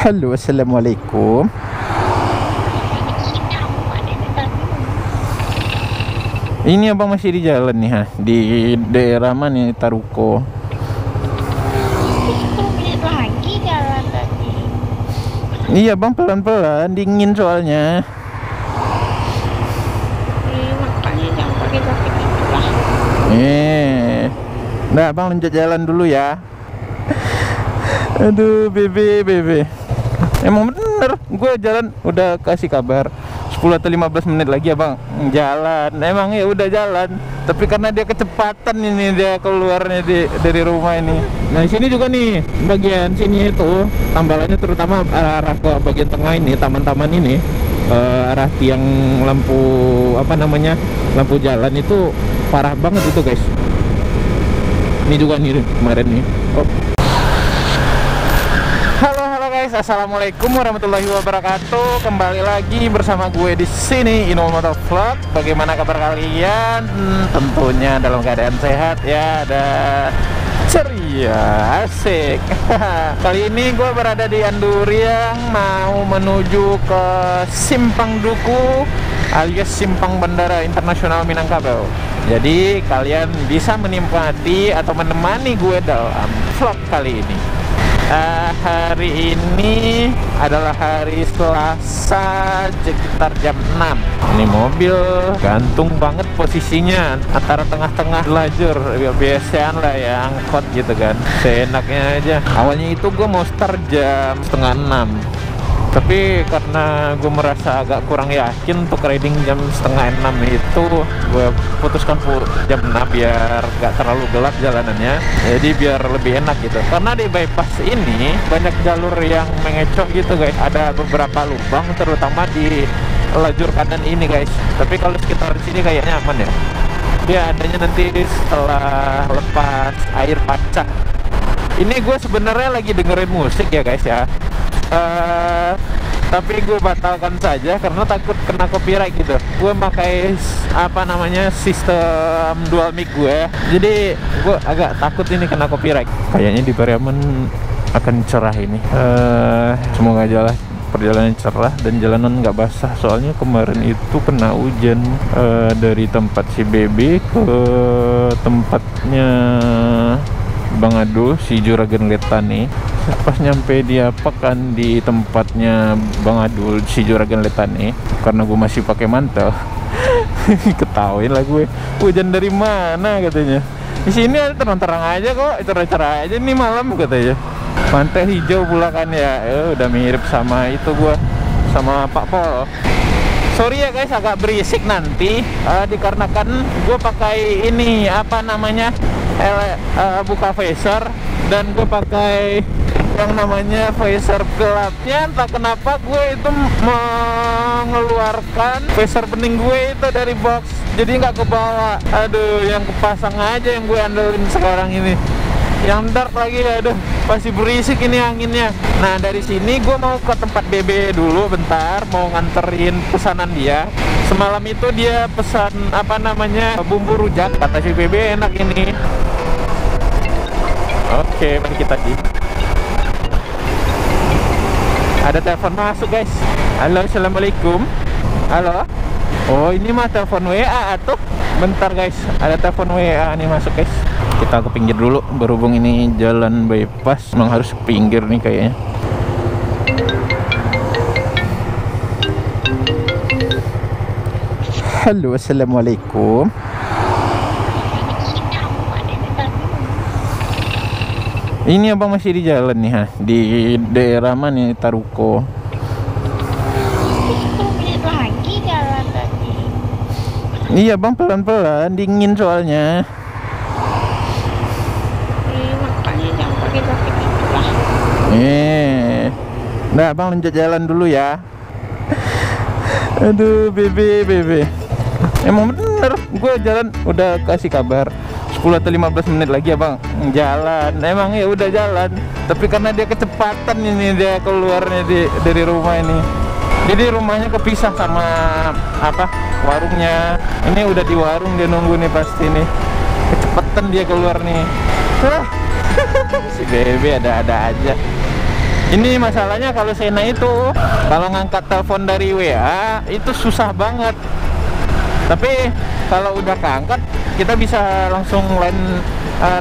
Halo, assalamualaikum. Ini abang masih di jalan nih, ha? Di daerah mana nih, Taruko? 10 menit lagi jalan tadi. Iya bang, pelan-pelan, dingin soalnya. Makanya jangan pakai jaket itu lah. Nah bang, lanjut jalan dulu ya. Aduh, bebe. Emang bener, gue jalan udah kasih kabar 10 atau 15 menit lagi abang jalan. Emang ya udah jalan, tapi karena dia kecepatan ini, dia keluarnya dari rumah ini. Nah di sini juga nih, bagian sini itu tambalannya, terutama arah ke bagian tengah ini, taman-taman ini, arah tiang lampu lampu jalan itu parah banget itu guys. Ini juga nih kemarin nih. Halo guys, assalamualaikum warahmatullahi wabarakatuh. Kembali lagi bersama gue di sini, Inul Motovlog. Bagaimana kabar kalian? Tentunya dalam keadaan sehat ya, ada ceria, asik. Kali ini gue berada di Anduriang, mau menuju ke Simpang Duku alias Simpang Bandara Internasional Minangkabau. Jadi kalian bisa menikmati atau menemani gue dalam vlog kali ini. Hari ini adalah hari Selasa sekitar jam 6. Ini mobil gantung banget posisinya antara tengah-tengah lajur. Biasaan lah ya, angkot gitu kan, seenaknya aja. Awalnya itu gue mau start jam setengah 6, tapi karena gue merasa agak kurang yakin untuk riding jam setengah 6 itu, gue putuskan jam 6 biar gak terlalu gelap jalanannya, jadi biar lebih enak gitu. Karena di bypass ini banyak jalur yang mengecoh gitu guys, ada beberapa lubang terutama di lajur kanan ini guys. Tapi kalau sekitar sini kayaknya aman ya. Dia adanya nanti setelah lepas air pasang. Ini gue sebenarnya lagi dengerin musik ya guys ya. Tapi gue batalkan saja karena takut kena copyright gitu. Gue pakai sistem dual mic gue, jadi gue agak takut ini kena copyright. Kayaknya di Pariaman akan cerah ini. Semoga aja lah perjalanan cerah dan jalanan nggak basah, soalnya kemarin itu kena hujan. Dari tempat si Bebe ke tempatnya Bang Adul, si Juragan Letani. Pas nyampe dia pekan di tempatnya Bang Adul, si Juragan Letani, karena gue masih pakai mantel. Ketawain lah gue, hujan dari mana katanya. Di sini terang-terang aja kok, cerah-cerah aja nih malam katanya. Pantai hijau pula kan ya, udah mirip sama itu gue, sama Pak Pol. Sorry ya guys, agak berisik nanti, dikarenakan gue pakai ini buka visor, dan gue pakai yang namanya visor gelapnya. Entah kenapa gue itu mengeluarkan visor bening gue itu dari box, jadi nggak kebawa. Aduh, yang kepasang aja yang gue andelin sekarang ini. Yang dark lagi, aduh, pasti berisik ini anginnya. Nah dari sini gue mau ke tempat Bebe dulu bentar, mau nganterin pesanan dia. Semalam itu dia pesan bumbu rujak, kata si Bebe enak ini. Oke, mari kita di. Ada telepon masuk guys. Halo, assalamualaikum. Halo. Oh, ini mah telepon WA tuh. Bentar guys, ada telepon WA nih masuk guys. Kita ke pinggir dulu, berhubung ini jalan bypass, memang harus ke pinggir nih kayaknya. Halo, assalamualaikum. Ini abang masih di jalan nih, ha? Di daerah mana nih, Taruko? 10 menit lagi jalan tadi. Iya bang, pelan-pelan, dingin soalnya. Makanya jangan pakai jaket itu lah. Nah bang, lanjut jalan dulu ya. Aduh, bebe. Emang bener, gue jalan udah kasih kabar 10 atau 15 menit lagi abang jalan. Emang ya udah jalan, tapi karena dia kecepatan ini, dia keluarnya dari rumah ini. Jadi rumahnya kepisah sama warungnya. Ini udah di warung, dia nunggu nih pasti nih. Kecepatan dia keluar nih. Si Bebe ada-ada aja. Ini masalahnya kalau Sena itu kalau ngangkat telepon dari WA itu susah banget. Tapi kalau udah keangkat kita bisa langsung line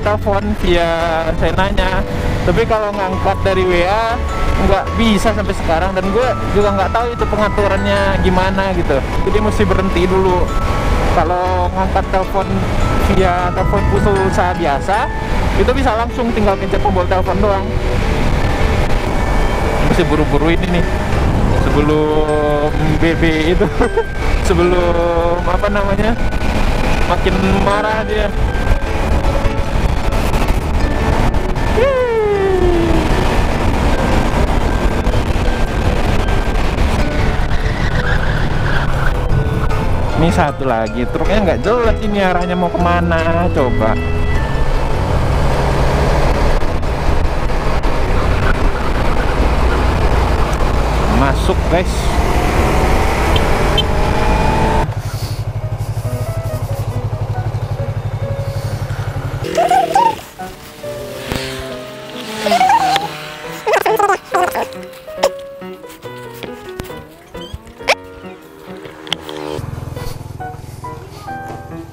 telepon via Senanya. Tapi kalau ngangkat dari WA nggak bisa sampai sekarang, dan gue juga nggak tahu itu pengaturannya gimana gitu. Jadi mesti berhenti dulu. Kalau ngangkat telepon via telepon pulsa biasa itu bisa langsung tinggal pencet tombol telepon doang. Mesti buru-buru ini nih sebelum BB itu sebelum apa namanya makin marah dia. Ini satu lagi truknya nggak jelas ini arahnya mau kemana, coba. Masuk guys.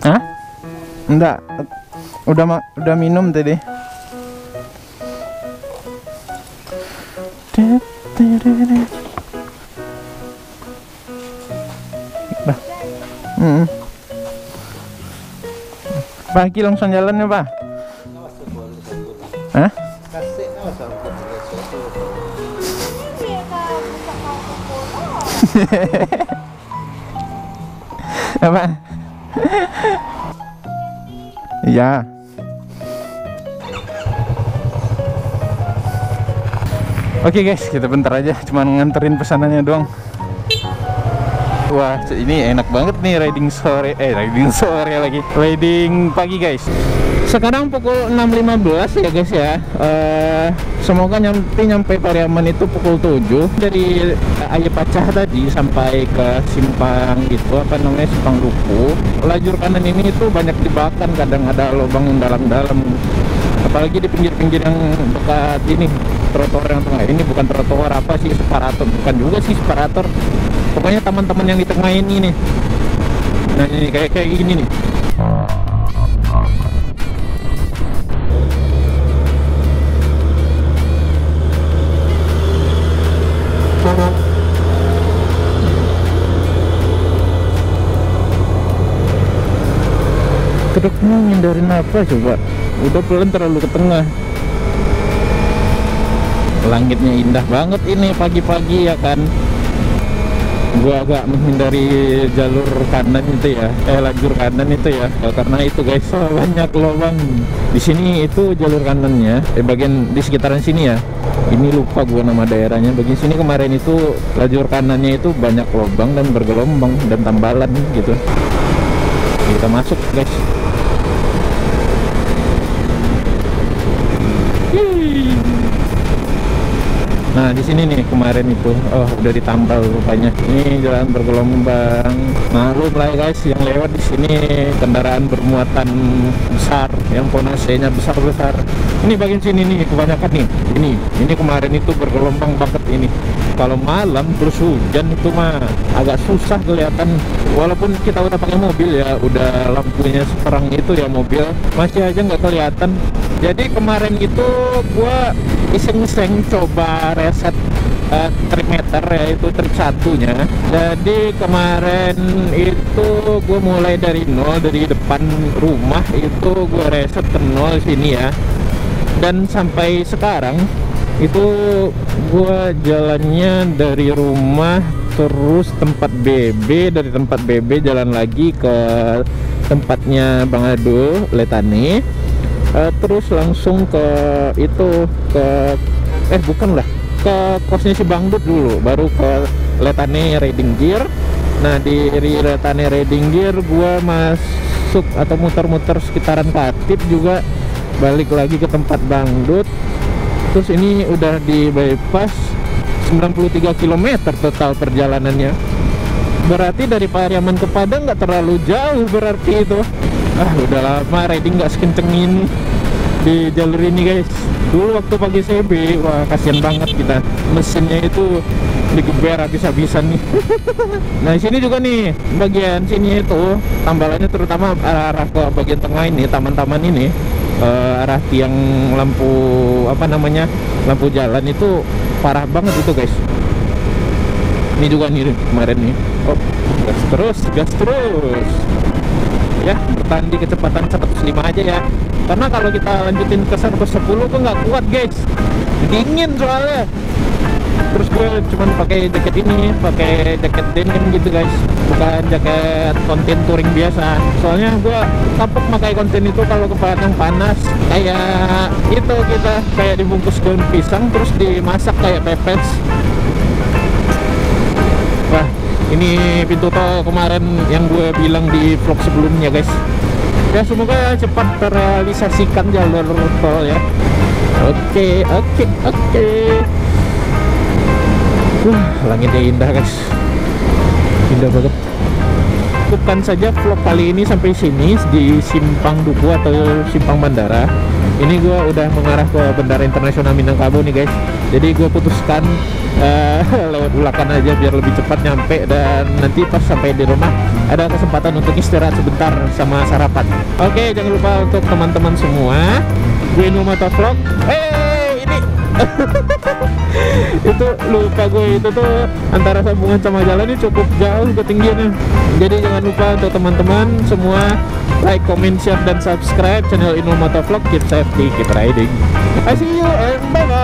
Hah? Enggak. Udah minum tadi. Pagi langsung jalan ya, Pak? Hah? Apa? Iya. Oke guys, kita bentar aja, cuman nganterin pesanannya doang. Wah, ini enak banget nih riding sore lagi. Riding pagi guys. Sekarang pukul 6.15 ya guys ya. Semoga nyampe Pariaman itu pukul 7. Dari Ayapacah tadi sampai ke simpang itu apa namanya, Simpang Duku. Lajur kanan ini itu banyak jebakan, kadang ada lubang yang dalam-dalam. Apalagi di pinggir-pinggir yang dekat ini trotoar yang tengah ini, bukan trotoar apa sih, separator, bukan juga sih separator. Pokoknya teman-teman yang di tengah ini nih. Nah ini kayak gini nih. Truknya ngindarin apa coba? Udah pelan terlalu ke tengah. Langitnya indah banget ini pagi-pagi ya kan. Gua agak menghindari jalur kanan itu ya, lajur kanan itu ya, karena itu guys banyak lubang di sini. Itu jalur kanannya, bagian di sekitaran sini ya. Ini lupa gua nama daerahnya. Bagian sini kemarin itu lajur kanannya itu banyak lubang dan bergelombang dan tambalan gitu. Kita masuk guys. Nah di sini nih kemarin itu, udah ditambal rupanya. Ini jalan bergelombang. Maklum lah guys, yang lewat di sini kendaraan bermuatan besar, yang ponasenya besar-besar. Ini bagian sini nih kebanyakan nih. Ini kemarin itu bergelombang banget ini. Kalau malam terus hujan itu mah agak susah kelihatan. Walaupun kita udah pakai mobil ya, udah lampunya seterang itu ya mobil, masih aja nggak kelihatan. Jadi kemarin itu gua iseng-iseng coba reset trip meter ya, itu trip satunya. Jadi kemarin itu gue mulai dari nol, dari depan rumah itu gue reset ke nol sini ya. Dan sampai sekarang itu gue jalannya dari rumah terus tempat BB, dari tempat BB jalan lagi ke tempatnya Bang Ado Letane, terus langsung ke itu ke ke kosnya si Bang Dut dulu, baru ke Letane Riding Gear. Nah di Letane Riding Gear gua masuk atau muter-muter sekitaran Katip juga, balik lagi ke tempat Bang Dut. Terus ini udah di bypass 93 km total perjalanannya. Berarti dari Pariaman ke Padang nggak terlalu jauh berarti itu. Udah lama riding nggak sekenceng ini. di jalur ini guys. Dulu waktu pagi CB, wah kasihan banget kita, mesinnya itu digeber habis-habisan nih. Nah sini juga nih, bagian sini itu tambalannya terutama arah ke bagian tengah ini, taman-taman ini, arah tiang lampu apa namanya, lampu jalan itu parah banget itu guys. Ini juga nih kemarin nih, oh gas terus ya, bertahan di kecepatan 105 aja ya, karena kalau kita lanjutin ke 110 tuh nggak kuat guys, dingin soalnya. Terus gue cuman pakai jaket ini, pakai jaket denim gitu guys, bukan jaket konten touring biasa. Soalnya gue kapok pakai konten itu kalau ke padang panas, kayak itu kita kayak dibungkus daun pisang terus dimasak kayak pepes. Wah, ini pintu tol kemarin yang gue bilang di vlog sebelumnya guys. Ya semoga cepat terrealisasikan jalur tol ya. Oke. Langitnya indah guys, indah banget. Cukupkan saja vlog kali ini sampai sini di Simpang Duku atau Simpang Bandara. Ini gue udah mengarah ke Bandara Internasional Minangkabau nih guys. Jadi gue putuskan lewat Ulakan aja biar lebih cepat nyampe, dan nanti pas sampai di rumah ada kesempatan untuk istirahat sebentar sama sarapan. Oke, jangan lupa untuk teman-teman semua, gue Inul Motovlog. Ini itu lupa gue, itu tuh antara sambungan sama jalan ini cukup jauh ketinggiannya. Jadi jangan lupa untuk teman-teman semua like, comment, share, dan subscribe channel Inul Motovlog. Keep safety, keep riding. I see you and bye bye.